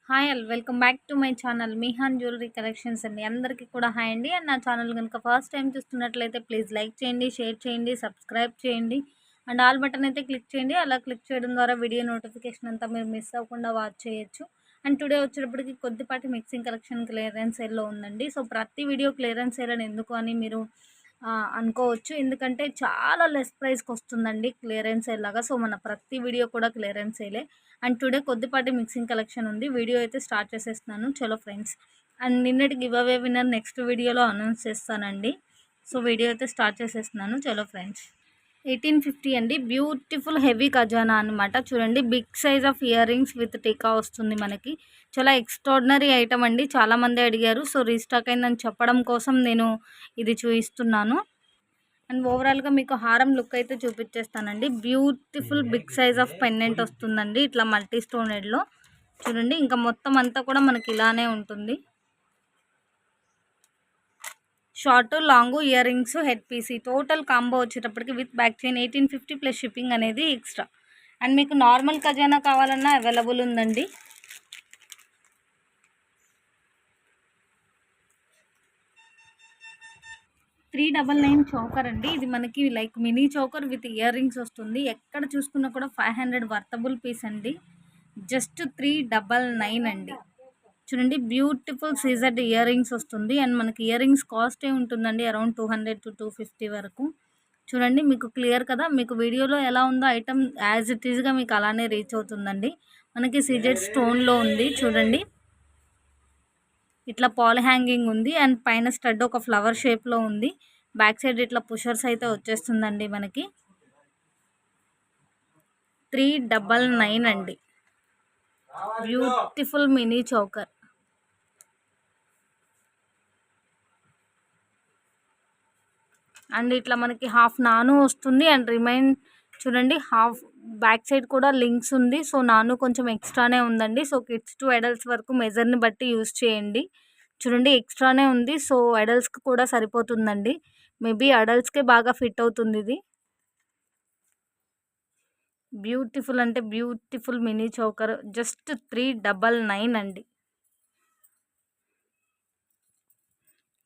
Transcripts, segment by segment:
Hi all welcome back to my channel Mihan jewellery collections అండి. అందరికీ కూడా హాయ్ అండి. అండ్ నా ఛానల్ కనుక ఫస్ట్ టైం చూస్తున్నట్లయితే ప్లీజ్ లైక్ చేయండి, షేర్ చేయండి, సబ్స్క్రైబ్ చేయండి అండ్ ఆల్ బటన్ అయితే క్లిక్ చేయండి. అలా క్లిక్ చేయడం ద్వారా వీడియో నోటిఫికేషన్ అంతా మీరు మిస్ అవ్వకుండా వాచ్ చేయొచ్చు. అండ్ టుడే వచ్చేటప్పటికి కొద్దిపాటి మిక్సింగ్ కలెక్షన్ క్లియరెన్స్ సేల్లో ఉందండి. సో ప్రతి వీడియో క్లియరెన్స్ సేల్ అని ఎందుకు అని మీరు అనుకోవచ్చు. ఎందుకంటే చాలా లెస్ ప్రైస్కి వస్తుందండి క్లియరెన్స్ సేల్ లాగా. సో మన ప్రతి వీడియో కూడా క్లియరెన్స్ సేలే. అండ్ టుడే కొద్దిపాటి మిక్సింగ్ కలెక్షన్ ఉంది. వీడియో అయితే స్టార్ట్ చేసేస్తున్నాను. చలో ఫ్రెండ్స్. అండ్ నిన్నటి గివ్ అవే విన్నర్ నెక్స్ట్ వీడియోలో అనౌన్స్ చేస్తానండి. సో వీడియో అయితే స్టార్ట్ చేసేస్తున్నాను. చలో ఫ్రెండ్స్. 1850 అండి. బ్యూటిఫుల్ హెవీ ఖజానా అనమాట. చూడండి big size of earrings with టీకా వస్తుంది మనకి. చాలా ఎక్స్ట్రాడినరీ ఐటమ్ అండి. చాలామంది అడిగారు. సో రీస్టాక్ అయిందని చెప్పడం కోసం నేను ఇది చూపిస్తున్నాను. అండ్ ఓవరాల్గా మీకు హారం లుక్ అయితే చూపించేస్తానండి. Beautiful big size of pendant వస్తుందండి ఇట్లా మల్టీ స్టోనెడ్లో. చూడండి ఇంకా మొత్తం అంతా కూడా మనకి ఇలానే ఉంటుంది. Short long earrings head piece total combo వచ్చేటప్పటికి విత్ బ్యాక్ చైన్ 1850 ప్లస్ షిప్పింగ్ అనేది ఎక్స్ట్రా. అండ్ మీకు నార్మల్ ఖజానా కావాలన్నా అవైలబుల్ ఉందండి. $399 చోకర్ అండి. ఇది మనకి like mini choker with ear rings వస్తుంది. ఎక్కడ చూసుకున్నా కూడా 500 వర్తబుల్ పీస్ అండి. జస్ట్ 399 అండి. చూడండి బ్యూటిఫుల్ సీజర్డ్ ఇయర్ రింగ్స్ వస్తుంది. అండ్ మనకి ఇయర్ రింగ్స్ కాస్ట్ ఉంటుందండి అరౌండ్ 200 to 250 వరకు. చూడండి మీకు క్లియర్ కదా. మీకు వీడియోలో ఎలా ఉందో ఐటమ్ యాజ్ ఇట్ ఈస్గా మీకు అలానే రీచ్ అవుతుందండి. మనకి సీజెడ్ స్టోన్లో ఉంది. చూడండి ఇట్లా పాల్ హ్యాంగింగ్ ఉంది. అండ్ పైన స్టడ్ ఒక ఫ్లవర్ షేప్లో ఉంది. బ్యాక్ సైడ్ ఇట్లా పుషర్స్ అయితే వచ్చేస్తుందండి మనకి. 399 అండి. Beautiful mini choker. అండ్ ఇట్లా మనకి హాఫ్ నాను వస్తుంది. అండ్ రిమైన్ చూడండి హాఫ్ బ్యాక్ సైడ్ కూడా లింక్స్ ఉంది. సో నాను కొంచెం ఎక్స్ట్రానే ఉందండి. సో కిడ్స్ టు అడల్ట్స్ వరకు మెజర్ని బట్టి యూస్ చేయండి. చూడండి ఎక్స్ట్రానే ఉంది. సో అడల్ట్స్కి కూడా సరిపోతుందండి. మేబీ అడల్ట్స్కే బాగా ఫిట్ అవుతుంది ఇది. బ్యూటిఫుల్ అంటే బ్యూటిఫుల్ మినీ చౌకర్ జస్ట్ 399 అండి.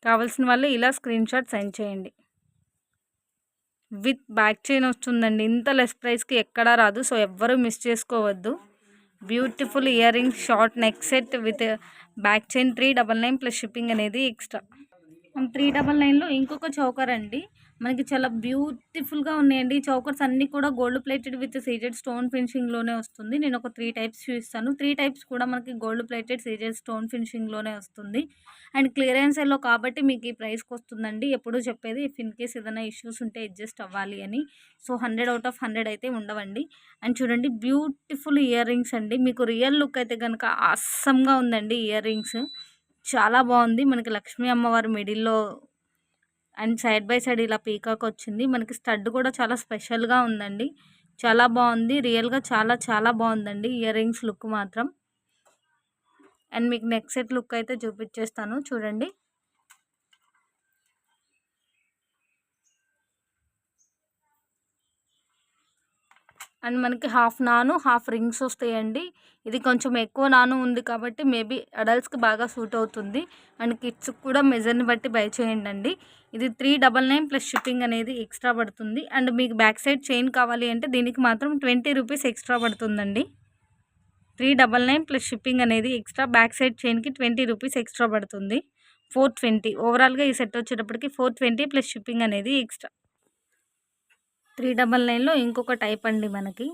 కావాల్సిన వాళ్ళు ఇలా స్క్రీన్ షాట్ సెండ్ చేయండి. విత్ బ్యాక్ చైన్ వస్తుందండి. ఇంత లెస్ ప్రైస్కి ఎక్కడా రాదు. సో ఎవ్వరూ మిస్ చేసుకోవద్దు. Beautiful ear rings short neck set with back chain 399 plus shipping అనేది ఎక్స్ట్రా. 399లో ఇంకొక చౌకర్ అండి. మనకి చాలా బ్యూటిఫుల్గా ఉన్నాయండి. ఈ చౌకర్స్ అన్నీ కూడా gold plated with CZ stone ఫినిషింగ్లోనే వస్తుంది. నేను ఒక 3 టైప్స్ చూపిస్తాను. 3 టైప్స్ కూడా మనకి గోల్డ్ ప్లేటెడ్ సీజెడ్ స్టోన్ ఫినిషింగ్లోనే వస్తుంది. అండ్ క్లియరెన్స్ సేల్లో కాబట్టి మీకు ఈ ప్రైస్కి వస్తుందండి. ఎప్పుడూ చెప్పేది ఇఫ్ ఇన్ కేస్ ఏదైనా ఇష్యూస్ ఉంటే అడ్జస్ట్ అవ్వాలి అని. సో 100 out of 100 అయితే ఉండవండి. అండ్ చూడండి బ్యూటిఫుల్ ఇయర్ రింగ్స్ అండి. మీకు రియల్ లుక్ అయితే కనుక అస్సంగా ఉందండి ఇయర్ రింగ్స్. చాలా బాగుంది. మనకి లక్ష్మీ అమ్మవారి మిడిల్లో అండ్ సైడ్ బై సైడ్ ఇలా పీకాక్ వచ్చింది. మనకి స్టడ్ కూడా చాలా స్పెషల్గా ఉందండి. చాలా బాగుంది. రియల్గా చాలా చాలా బాగుందండి ఇయర్ రింగ్స్ లుక్ మాత్రం. అండ్ మీకు నెక్ సెట్ లుక్ అయితే చూపించేస్తాను చూడండి. అండ్ మనకి హాఫ్ నాను హాఫ్ రింగ్స్ వస్తాయండి. ఇది కొంచెం ఎక్కువ నాను ఉంది కాబట్టి మేబీ అడల్ట్స్కి బాగా సూట్ అవుతుంది. అండ్ కిడ్స్కి కూడా మెజర్ని బట్టి బై చేయండి అండి. ఇది 399 ప్లస్ షిప్పింగ్ అనేది ఎక్స్ట్రా పడుతుంది. అండ్ మీకు బ్యాక్ సైడ్ చైన్ కావాలి అంటే దీనికి మాత్రం 20 రూపీస్ ఎక్స్ట్రా పడుతుందండి. 399 ప్లస్ షిప్పింగ్ అనేది ఎక్స్ట్రా. బ్యాక్ సైడ్ చైన్కి 20 రూపీస్ ఎక్స్ట్రా పడుతుంది. 420 ఓవరాల్గా ఈ సెట్ వచ్చేటప్పటికి 420 ప్లస్ షిప్పింగ్ అనేది ఎక్స్ట్రా. 399లో ఇంకొక టైప్ అండి మనకి.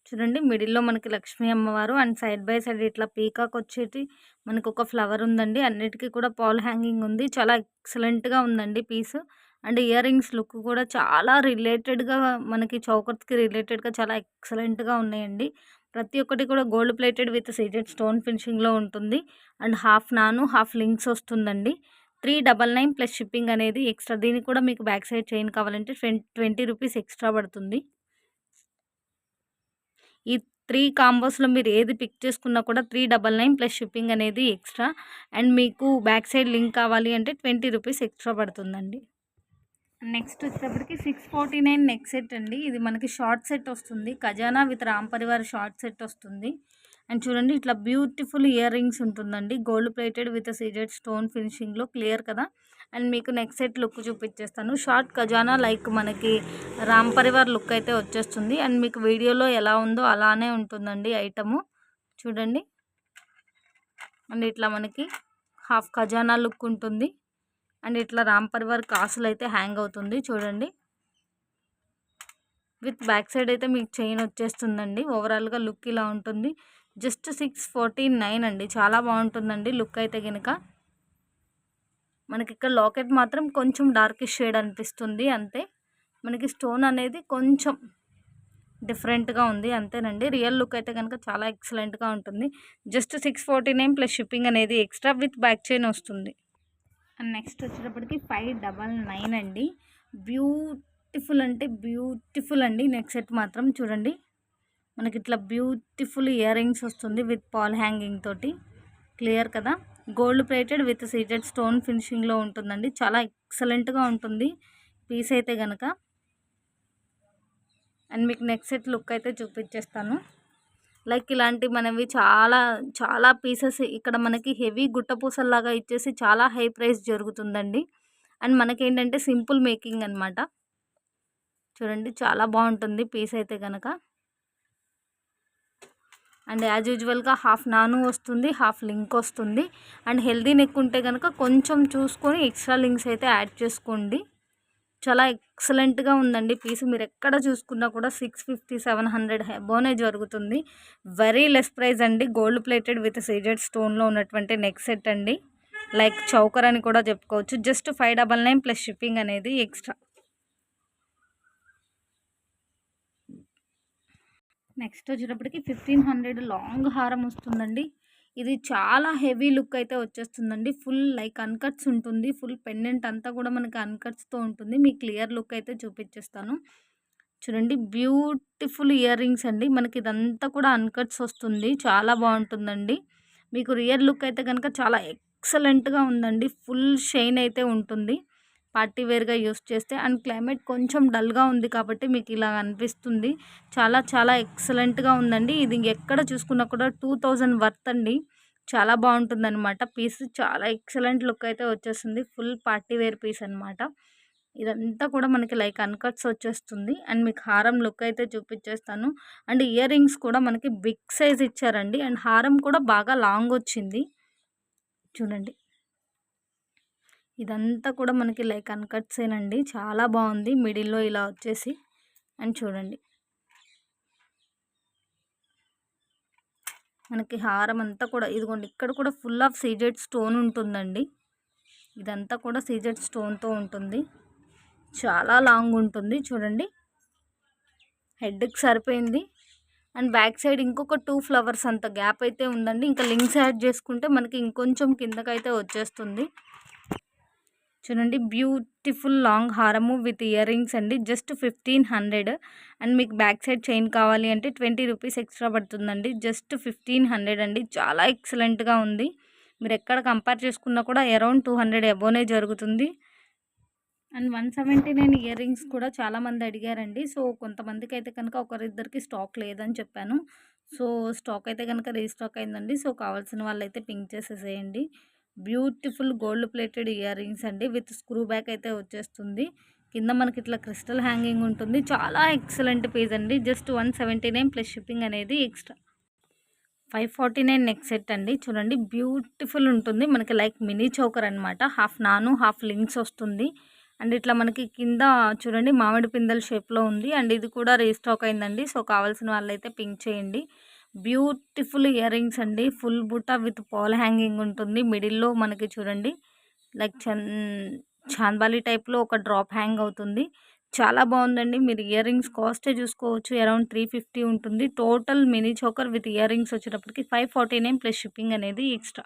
చూడండి మిడిల్లో మనకి లక్ష్మీ అమ్మవారు అండ్ సైడ్ బై సైడ్ ఇట్లా పీకాక్ వచ్చేటి మనకు ఒక ఫ్లవర్ ఉందండి. అన్నిటికీ కూడా పాల్ హ్యాంగింగ్ ఉంది. చాలా ఎక్సలెంట్గా ఉందండి piece. And earrings look కూడా చాలా రిలేటెడ్గా మనకి చౌకర్స్కి రిలేటెడ్గా చాలా ఎక్సలెంట్గా ఉన్నాయండి. ప్రతి ఒక్కటి కూడా gold plated with CZ stone ఫినిషింగ్లో ఉంటుంది. అండ్ హాఫ్ నాను హాఫ్ లింక్స్ వస్తుందండి. 399 ప్లస్ షిప్పింగ్ అనేది ఎక్స్ట్రా. దీనికి కూడా మీకు బ్యాక్ సైడ్ చైన్ కావాలంటే 20 రూపీస్ ఎక్స్ట్రా పడుతుంది. ఈ 3 కాంబోస్లో మీరు ఏది పిక్ చేసుకున్నా కూడా 399 ప్లస్ షిప్పింగ్ అనేది ఎక్స్ట్రా. అండ్ మీకు బ్యాక్ సైడ్ లింక్ కావాలి అంటే 20 రూపీస్ ఎక్స్ట్రా పడుతుందండి. నెక్స్ట్ వచ్చేటప్పటికి 649 నెక్ సెట్ అండి. ఇది మనకి షార్ట్ సెట్ వస్తుంది. ఖజానా with Ram Parivar short set వస్తుంది. అండ్ చూడండి ఇట్లా బ్యూటిఫుల్ ఇయర్ రింగ్స్ ఉంటుందండి. Gold plated with CZ stone ఫినిషింగ్‌లో క్లియర్ కదా! అండ్ మీకు నెక్ సెట్ లుక్ చూపించేస్తాను. షార్ట్ ఖజానా లైక్ మనకి రామ్ పరివార్ లుక్ అయితే వచ్చేస్తుంది. అండ్ మీకు వీడియోలో ఎలా ఉందో అలానే ఉంటుందండి ఐటము. చూడండి. అండ్ ఇట్లా మనకి హాఫ్ ఖజానా లుక్ ఉంటుంది. అండ్ ఇట్లా రామ్ పరివార్ కాసులు అయితే హ్యాంగ్ అవుతుంది చూడండి. విత్ బ్యాక్ సైడ్ అయితే మీకు చైన్ వచ్చేస్తుందండి. ఓవరాల్‌గా లుక్ ఇలా ఉంటుంది. జస్ట్ 649 అండి. చాలా బాగుంటుందండి లుక్ అయితే గనుక. మనకి ఇక్కడ లాకెట్ మాత్రం కొంచెం డార్కిష్ షేడ్ అనిపిస్తుంది అంతే. మనకి స్టోన్ అనేది కొంచెం డిఫరెంట్‌గా ఉంది అంతేనండి. రియల్ లుక్ అయితే కనుక చాలా ఎక్సలెంట్‌గా ఉంటుంది. జస్ట్ 649 ప్లస్ షిప్పింగ్ అనేది ఎక్స్ట్రా విత్ బ్యాక్ చైన్ వస్తుంది. అండ్ నెక్స్ట్ వచ్చేటప్పటికి 599 అండి. బ్యూటిఫుల్ అంటే బ్యూటిఫుల్ అండి. నెక్ సెట్ మాత్రం చూడండి. మనకి ఇట్లా బ్యూటిఫుల్ ఇయర్ రింగ్స్ వస్తుంది విత్ పాల్ హ్యాంగింగ్ తోటి. క్లియర్ కదా! Gold plated with CZ stone ఫినిషింగ్‌లో ఉంటుందండి. చాలా ఎక్సలెంట్‌గా ఉంటుంది పీస్ అయితే గనక. అండ్ మీకు నెక్ సెట్ లుక్ అయితే చూపించేస్తాను. లైక్ ఇలాంటి మనవి చాలా చాలా పీసెస్ ఇక్కడ మనకి హెవీ గుట్టపూసల్లాగా ఇచ్చేసి చాలా హై ప్రైస్ జరుగుతుందండి. అండ్ మనకేంటంటే సింపుల్ మేకింగ్ అనమాట. చూడండి చాలా బాగుంటుంది పీస్ అయితే గనక. అండ్ యాజ్ యూజువల్గా హాఫ్ నాను వస్తుంది, హాఫ్ లింక్ వస్తుంది. అండ్ హెల్దీ నెక్ ఉంటే కనుక కొంచెం చూసుకొని ఎక్స్ట్రా లింక్స్ అయితే యాడ్ చేసుకోండి. చాలా ఎక్సలెంట్‌గా ఉందండి పీస్. మీరు ఎక్కడ చూసుకున్నా కూడా 650, 700 అబోనే జరుగుతుంది. వెరీ లెస్ ప్రైస్ అండి. గోల్డ్ ప్లేటెడ్ విత్ సీజెడ్ స్టోన్‌లో ఉన్నటువంటి నెక్ సెట్ అండి. లైక్ చౌకర్ అని కూడా చెప్పుకోవచ్చు. జస్ట్ 599 ప్లస్ షిప్పింగ్ అనేది ఎక్స్ట్రా. నెక్స్ట్ వచ్చేటప్పటికి 1500 లాంగ్ హారం వస్తుందండి. ఇది చాలా హెవీ లుక్ అయితే వచ్చేస్తుందండి. ఫుల్ లైక్ అన్కట్స్ ఉంటుంది. ఫుల్ పెండెంట్ అంతా కూడా మనకి అన్కట్స్‌తో ఉంటుంది. మీకు క్లియర్ లుక్ అయితే చూపించేస్తాను. చూడండి బ్యూటిఫుల్ ఇయర్ రింగ్స్ అండి. మనకి ఇదంతా కూడా అన్కట్స్ వస్తుంది. చాలా బాగుంటుందండి. మీకు రియల్ లుక్ అయితే కనుక చాలా ఎక్సలెంట్‌గా ఉందండి. ఫుల్ షైన్ అయితే ఉంటుంది పార్టీ వేర్‌గా యూస్ చేస్తే. అండ్ క్లైమేట్ కొంచెం డల్‌గా ఉంది కాబట్టి మీకు ఇలా అనిపిస్తుంది. చాలా చాలా ఎక్సలెంట్‌గా ఉందండి. ఇది ఎక్కడ చూసుకున్నా కూడా 2000 వర్త్ అండి. చాలా బాగుంటుందన్నమాట పీస్. చాలా ఎక్సలెంట్ లుక్ అయితే వచ్చేస్తుంది. ఫుల్ పార్టీ వేర్ పీస్ అనమాట. ఇదంతా కూడా మనకి లైక్ అన్కట్స్ వచ్చేస్తుంది. అండ్ మీకు హారం లుక్ అయితే చూపించేస్తాను. అండ్ ఇయర్ రింగ్స్ కూడా మనకి బిగ్ సైజ్ ఇచ్చారండి. అండ్ హారం కూడా బాగా లాంగ్ వచ్చింది. చూడండి. ఇదంతా కూడా మనకి లైక్ అన్కట్సేనండి. చాలా బాగుంది. మిడిల్‌లో ఇలా వచ్చేసి అండ్ చూడండి. మనకి హారం అంతా కూడా ఇదిగోండి ఇక్కడ కూడా ఫుల్ ఆఫ్ సీజెడ్ స్టోన్ ఉంటుందండి. ఇదంతా కూడా సీజెడ్ స్టోన్‌తో ఉంటుంది. చాలా లాంగ్ ఉంటుంది చూడండి. హెడ్‌కి సరిపోయింది. అండ్ బ్యాక్ సైడ్ ఇంకొక 2 ఫ్లవర్స్ అంత గ్యాప్ అయితే ఉందండి. ఇంకా లింక్స్ యాడ్ చేసుకుంటే మనకి ఇంకొంచెం కిందకైతే వచ్చేస్తుంది. చూడండి బ్యూటిఫుల్ లాంగ్ హారము విత్ ఇయర్ రింగ్స్ అండి. జస్ట్ 1500. అండ్ మీకు బ్యాక్ సైడ్ చైన్ కావాలి అంటే 20 రూపీస్ ఎక్స్ట్రా పడుతుందండి. జస్ట్ 1500 అండి. చాలా ఎక్సలెంట్‌గా ఉంది. మీరు ఎక్కడ కంపేర్ చేసుకున్నా కూడా అరౌండ్ 200 అబోనే జరుగుతుంది. అండ్ 179 ఇయర్ రింగ్స్ కూడా చాలామంది అడిగారండి. సో కొంతమందికి అయితే కనుక ఒకరిద్దరికి స్టాక్ లేదని చెప్పాను. సో స్టాక్ అయితే కనుక రీస్టాక్ అయిందండి. సో కావాల్సిన వాళ్ళైతే పింక్ చేసేసేయండి. Beautiful gold plated year rings అండి విత్ స్క్రూ బ్యాక్ అయితే వచ్చేస్తుంది. కింద మనకి ఇట్లా క్రిస్టల్ హ్యాంగింగ్ ఉంటుంది. చాలా ఎక్సలెంట్ పీస్ అండి. జస్ట్ 179 ప్లస్ షిప్పింగ్ అనేది ఎక్స్ట్రా. 549 నెక్ సెట్ అండి. చూడండి బ్యూటిఫుల్ ఉంటుంది. మనకి లైక్ మినీ చోకర్ అనమాట. హాఫ్ నాను హాఫ్ లింక్స్ వస్తుంది. అండ్ ఇట్లా మనకి కింద చూడండి మామిడి పిందెల షేప్లో ఉంది. అండ్ ఇది కూడా రీస్టాక్ అయిందండి. సో కావాల్సిన వాళ్ళైతే పింక్ చేయండి. బ్యూటిఫుల్ ఇయర్ రింగ్స్ అండి. ఫుల్ బుట్ట విత్ పాల్ హ్యాంగింగ్ ఉంటుంది. మిడిల్లో మనకి చూడండి లైక్ చాంద్బాలి టైప్లో ఒక డ్రాప్ హ్యాంగ్ అవుతుంది. చాలా బాగుందండి. మీరు ఇయర్ రింగ్స్ కాస్టే చూసుకోవచ్చు. అరౌండ్ 350 ఉంటుంది. Total mini choker with ear rings వచ్చేటప్పటికి 549 ప్లస్ షిప్పింగ్ అనేది ఎక్స్ట్రా.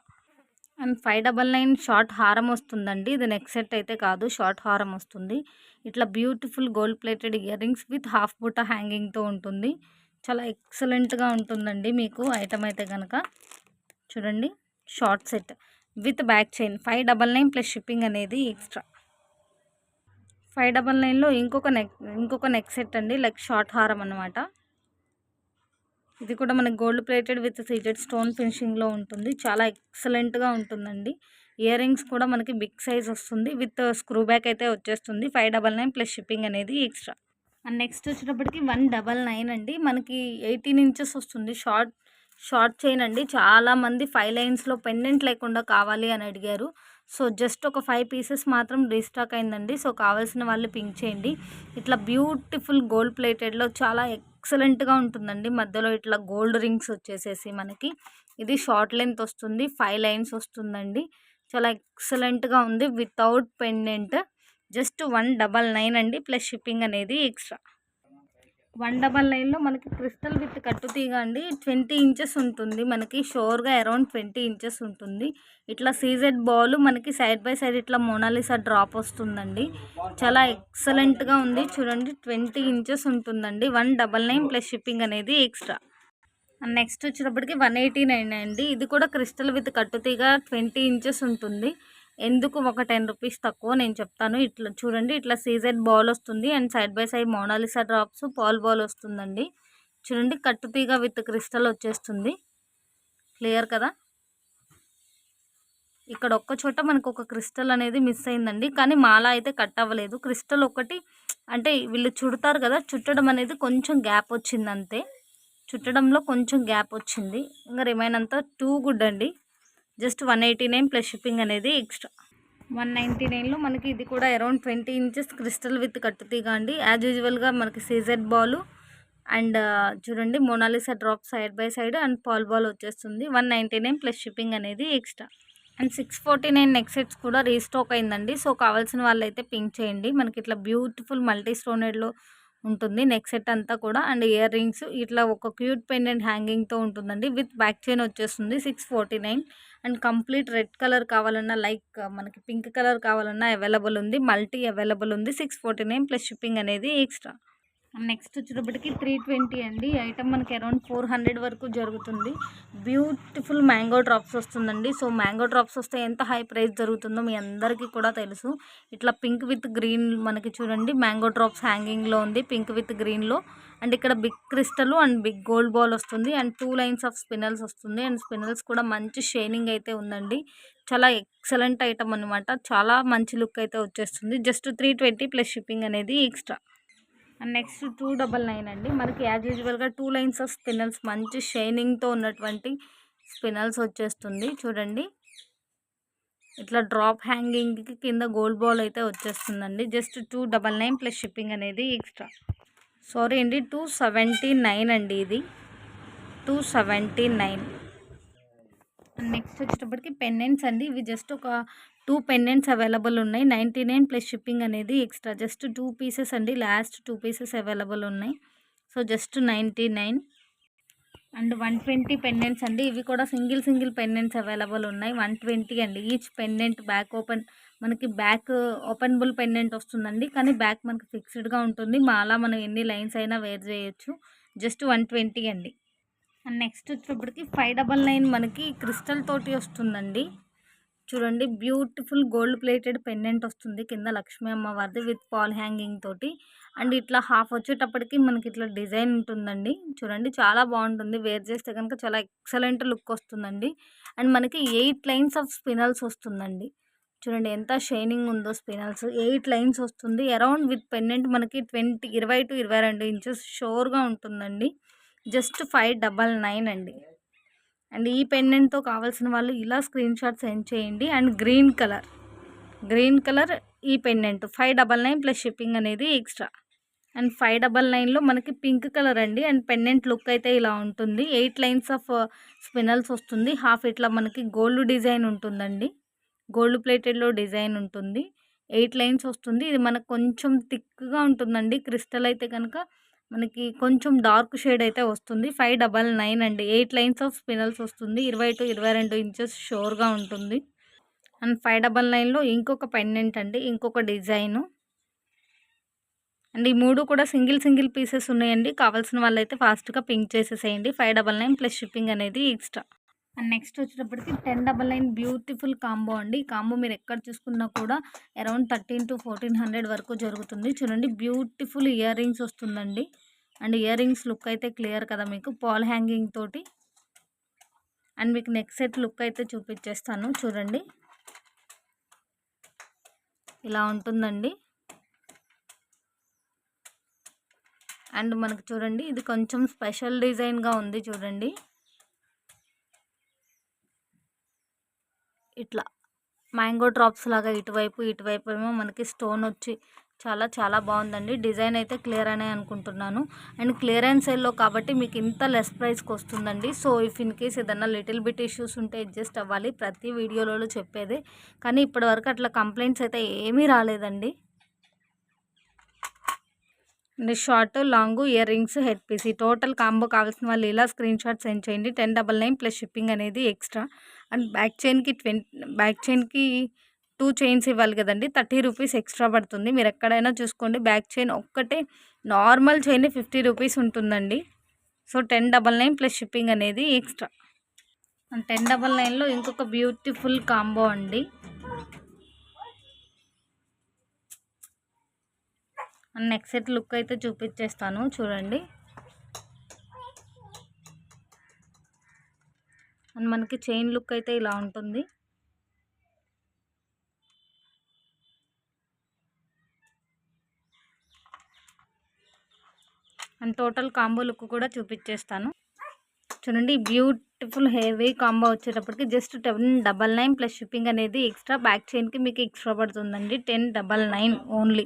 అండ్ 599 షార్ట్ హారం వస్తుందండి. ఇది నెక్ సెట్ అయితే కాదు, షార్ట్ హారం వస్తుంది. ఇట్లా beautiful gold plated ear rings with half బుట్ట హ్యాంగింగ్తో ఉంటుంది. చాలా ఎక్సలెంట్‌గా ఉంటుందండి మీకు ఐటమ్ అయితే కనుక. చూడండి short set with back chain 599 plus shipping అనేది ఎక్స్ట్రా. 599లో ఇంకొక నెక్ సెట్ అండి లైక్ షార్ట్ హారం అనమాట. ఇది కూడా మనకి gold plated with CZ stone ఫినిషింగ్లో ఉంటుంది. చాలా ఎక్సలెంట్గా ఉంటుందండి. ఇయర్ రింగ్స్ కూడా మనకి బిగ్ సైజ్ వస్తుంది. విత్ స్క్రూ బ్యాక్ అయితే వచ్చేస్తుంది. 599 ప్లస్ షిప్పింగ్ అనేది ఎక్స్ట్రా. అండ్ నెక్స్ట్ వచ్చేటప్పటికి 199 అండి. మనకి 18 ఇంచెస్ వస్తుంది. షార్ట్ చైన్ అండి. చాలామంది 5 లైన్స్లో పెండెంట్ లేకుండా కావాలి అని అడిగారు. సో జస్ట్ ఒక 5 పీసెస్ మాత్రం రీస్టాక్ అయిందండి. సో కావాల్సిన వాళ్ళు పింక్ చేయండి. ఇట్లా బ్యూటిఫుల్ గోల్డ్ ప్లేటెడ్లో చాలా ఎక్సలెంట్గా ఉంటుందండి. మధ్యలో ఇట్లా గోల్డ్ రింగ్స్ వచ్చేసేసి మనకి ఇది షార్ట్ లెంత్ వస్తుంది. 5 లైన్స్ వస్తుందండి. చాలా ఎక్సలెంట్గా ఉంది వితౌట్ పెండెంట్. జస్ట్ 199 అండి ప్లస్ షిప్పింగ్ అనేది ఎక్స్ట్రా. 199లో మనకి క్రిస్టల్ విత్ కట్టుతీగ అండి. 20 ఇంచెస్ ఉంటుంది. మనకి షోర్గా అరౌండ్ 20 ఇంచెస్ ఉంటుంది. ఇట్లా సీజెడ్ బాల్ మనకి సైడ్ బై సైడ్ ఇట్లా మోనాలిసా డ్రాప్ వస్తుందండి. చాలా ఎక్సలెంట్గా ఉంది చూడండి. 20 ఇంచెస్ ఉంటుందండి. 199 ప్లస్ షిప్పింగ్ అనేది ఎక్స్ట్రా. నెక్స్ట్ వచ్చేటప్పటికి 189 అండి. ఇది కూడా క్రిస్టల్ విత్ కట్టుతీగ 20 ఇంచెస్ ఉంటుంది. ఎందుకు ఒక 10 రూపీస్ తక్కువ నేను చెప్తాను. ఇట్లా చూడండి, ఇట్లా సీజెడ్ బాల్ వస్తుంది and side by side Mona Lisa drops pearl ball వస్తుందండి. చూడండి, కట్టుతీగ విత్ క్రిస్టల్ వచ్చేస్తుంది. క్లియర్ కదా. ఇక్కడ ఒక్క చోట మనకు ఒక క్రిస్టల్ అనేది మిస్ అయిందండి. కానీ మాల అయితే కట్ అవ్వలేదు. క్రిస్టల్ ఒకటి అంటే వీళ్ళు చుడతారు కదా, చుట్టడం అనేది కొంచెం గ్యాప్ వచ్చింది అంతే. చుట్టడంలో కొంచెం గ్యాప్ వచ్చింది. ఇంకా రిమైన్ అంతా టూ గుడ్ అండి. జస్ట్ 189 ప్లస్ షిప్పింగ్ అనేది ఎక్స్ట్రా. 199లో మనకి ఇది కూడా అరౌండ్ 20 ఇంచెస్ క్రిస్టల్ విత్ కట్టుతీగ అండి. యాజ్ యూజువల్గా మనకి సీజెడ్ బాల్ అండ్ చూడండి Mona Lisa drop side by side and pearl ball వచ్చేస్తుంది. 199 ప్లస్ షిప్పింగ్ అనేది ఎక్స్ట్రా. అండ్ 649 నెక్ సెట్స్ కూడా రీస్టాక్ అయిందండి. సో కావాల్సిన వాళ్ళైతే పింక్ చేయండి. మనకి ఇట్లా బ్యూటిఫుల్ మల్టీ స్టోనెడ్లో ఉంటుంది నెక్ సెట్ అంతా కూడా. అండ్ ఇయర్ రింగ్స్ ఇట్లా ఒక క్యూట్ పెండెంట్ హ్యాంగింగ్తో ఉంటుందండి. విత్ బ్యాక్ చైన్ వచ్చేస్తుంది. 649. అండ్ కంప్లీట్ రెడ్ కలర్ కావాలన్నా లైక్ మనకి పింక్ కలర్ కావాలన్నా అవైలబుల్ ఉంది. మల్టీ అవైలబుల్ ఉంది. 649 ప్లస్ షిప్పింగ్ అనేది ఎక్స్ట్రా. నెక్స్ట్ వచ్చేటప్పటికి 320 అండి. ఈ ఐటమ్ మనకి అరౌండ్ 400 వరకు జరుగుతుంది. బ్యూటిఫుల్ మ్యాంగో డ్రాప్స్ వస్తుందండి. సో మ్యాంగో డ్రాప్స్ వస్తే ఎంత హై ప్రైస్ జరుగుతుందో మీ అందరికీ కూడా తెలుసు. ఇట్లా పింక్ విత్ గ్రీన్ మనకి చూడండి మ్యాంగో డ్రాప్స్ హ్యాంగింగ్లో ఉంది పింక్ విత్ గ్రీన్లో. అండ్ ఇక్కడ big crystal and big gold ball వస్తుంది. అండ్ 2 లైన్స్ ఆఫ్ స్పినల్స్ వస్తుంది. అండ్ స్పినల్స్ కూడా మంచి షైనింగ్ అయితే ఉందండి. చాలా ఎక్సలెంట్ ఐటమ్ అనమాట. చాలా మంచి లుక్ అయితే వచ్చేస్తుంది. జస్ట్ 320 ప్లస్ షిప్పింగ్ అనేది ఎక్స్ట్రా. అండ్ నెక్స్ట్ 299 అండి. మనకి యాజ్ యూజువల్గా 2 లైన్స్ ఆఫ్ స్పినల్స్ మంచి షైనింగ్తో ఉన్నటువంటి స్పినల్స్ వచ్చేస్తుంది. చూడండి, ఇట్లా డ్రాప్ హ్యాంగింగ్కి కింద గోల్డ్ బాల్ అయితే వచ్చేస్తుందండి. జస్ట్ 299 ప్లస్ షిప్పింగ్ అనేది ఎక్స్ట్రా. సారీ అండి, 279 అండి. ఇది 279. నెక్స్ట్ వచ్చేటప్పటికి పెండెంట్స్ అండి. ఇవి జస్ట్ ఒక 2 పెండెంట్స్ అవైలబుల్ ఉన్నాయి. 99 ప్లస్ షిప్పింగ్ అనేది ఎక్స్ట్రా. జస్ట్ 2 పీసెస్ అండి. లాస్ట్ 2 పీసెస్ అవైలబుల్ ఉన్నాయి. So just 99. అండ్ 120 పెండెంట్స్ అండి. ఇవి కూడా సింగిల్ పెండెంట్స్ అవైలబుల్ ఉన్నాయి. 120 అండి. ఈచ్ పెండెంట్ బ్యాక్ ఓపెన్ మనకి బ్యాక్ ఓపెనబుల్ పెండెంట్ వస్తుందండి. కానీ బ్యాక్ మనకి ఫిక్స్డ్గా ఉంటుంది. మాలా మనం ఎన్ని లైన్స్ అయినా వేర్ చేయొచ్చు. జస్ట్ 120 అండి. అండ్ నెక్స్ట్ వచ్చేటప్పటికి 599 మనకి క్రిస్టల్ తోటి వస్తుందండి. చూడండి, బ్యూటిఫుల్ గోల్డ్ ప్లేటెడ్ పెండెంట్ వస్తుంది కింద లక్ష్మీ అమ్మవారిది విత్ పాల్ హ్యాంగింగ్ తోటి. అండ్ ఇట్లా హాఫ్ వచ్చేటప్పటికి మనకి ఇట్లా డిజైన్ ఉంటుందండి. చూడండి, చాలా బాగుంటుంది. వేర్ చేస్తే కనుక చాలా ఎక్సలెంట్ లుక్ వస్తుందండి. అండ్ మనకి 8 లైన్స్ ఆఫ్ స్పినల్స్ వస్తుందండి. చూడండి ఎంత షైనింగ్ ఉందో స్పినల్స్. 8 లైన్స్ వస్తుంది. అరౌండ్ విత్ పెండెంట్ మనకి 20 to 22 ఇంచెస్ షోర్గా ఉంటుందండి. జస్ట్ 599 అండి. అండ్ ఈ పెండెంట్తో కావాల్సిన వాళ్ళు ఇలా స్క్రీన్ షాట్ సెండ్ చేయండి. అండ్ గ్రీన్ కలర్ ఈ పెండెంట్ 599 ప్లస్ షిప్పింగ్ అనేది ఎక్స్ట్రా. అండ్ 599లో మనకి పింక్ కలర్ అండి. అండ్ పెండెంట్ లుక్ అయితే ఇలా ఉంటుంది. 8 లైన్స్ ఆఫ్ స్పినల్స్ వస్తుంది. హాఫ్ ఇట్లా మనకి గోల్డ్ డిజైన్ ఉంటుందండి. గోల్డ్ ప్లేటెడ్లో డిజైన్ ఉంటుంది. 8 లైన్స్ వస్తుంది. ఇది మనకు కొంచెం థిక్గా ఉంటుందండి. క్రిస్టల్ అయితే కనుక మనకి కొంచెం డార్క్ షేడ్ అయితే వస్తుంది. 599 అండి. 8 లైన్స్ ఆఫ్ స్పినల్స్ వస్తుంది. 20 to 22 ఇంచెస్ షోర్గా ఉంటుంది. అండ్ 599లో ఇంకొక పెండెంట్ అండి, ఇంకొక డిజైను. అండ్ ఈ 3 కూడా సింగిల్ పీసెస్ ఉన్నాయండి. కావాల్సిన వాళ్ళైతే ఫాస్ట్గా పింక్ చేసేసేయండి. 599 ప్లస్ షిప్పింగ్ అనేది ఎక్స్ట్రా. అండ్ నెక్స్ట్ వచ్చేటప్పటికి 1099 బ్యూటిఫుల్ కాంబో అండి. ఈ కాంబో మీరు ఎక్కడ చూసుకున్నా కూడా అరౌండ్ 1300 to 1400 వరకు జరుగుతుంది. చూడండి, బ్యూటిఫుల్ ఇయర్ రింగ్స్ వస్తుందండి. అండ్ ఇయర్ రింగ్స్ లుక్ అయితే క్లియర్ కదా మీకు పాల్ హ్యాంగింగ్ తోటి. అండ్ మీకు నెక్ సెట్ లుక్ అయితే చూపించేస్తాను చూడండి, ఇలా ఉంటుందండి. అండ్ మనకు చూడండి ఇది కొంచెం స్పెషల్ డిజైన్గా ఉంది చూడండి, ఇట్లా మ్యాంగో డ్రాప్స్ లాగా ఇటువైపు ఇటువైపు ఏమో మనకి స్టోన్ వచ్చి చాలా చాలా బాగుందండి. డిజైన్ అయితే క్లియర్ అనే అనుకుంటున్నాను. అండ్ క్లియరెన్స్ సేల్లో కాబట్టి మీకు ఇంత లెస్ ప్రైస్కి వస్తుందండి. సో ఇఫ్ ఇన్ కేస్ ఏదన్నా లిటిల్ బిట్ ఇష్యూస్ ఉంటే అడ్జస్ట్ అవ్వాలి, ప్రతి వీడియోలో చెప్పేదే. కానీ ఇప్పటివరకు అట్లా కంప్లైంట్స్ అయితే ఏమీ రాలేదండి. And short long earrings head piece ఈ టోటల్ కాంబో కావాల్సిన వాళ్ళు ఇలా స్క్రీన్ షాట్ సెండ్ చేయండి. 1099 ప్లస్ షిప్పింగ్ అనేది ఎక్స్ట్రా. అండ్ బ్యాక్ చైన్కి 2 చైన్స్ ఇవ్వాలి కదండి, 30 రూపీస్ ఎక్స్ట్రా పడుతుంది. మీరు ఎక్కడైనా చూసుకోండి, బ్యాక్ చైన్ ఒక్కటే నార్మల్ చైన్ 50 రూపీస్ ఉంటుందండి. సో 1099 ప్లస్ షిప్పింగ్ అనేది ఎక్స్ట్రా. అండ్ 1099లో ఇంకొక బ్యూటిఫుల్ కాంబో అండి. అండ్ నెక్ సెట్ లుక్ అయితే చూపించేస్తాను చూడండి. అండ్ మనకి చైన్ లుక్ అయితే ఇలా ఉంటుంది. అండ్ టోటల్ కాంబో లుక్ కూడా చూపించేస్తాను చూడండి. బ్యూటిఫుల్ హెవీ కాంబో వచ్చేటప్పటికి జస్ట్ 1099 ప్లస్ షిప్పింగ్ అనేది ఎక్స్ట్రా. బ్యాక్ చైన్కి మీకు ఎక్స్ట్రా పడుతుందండి 1099 ఓన్లీ.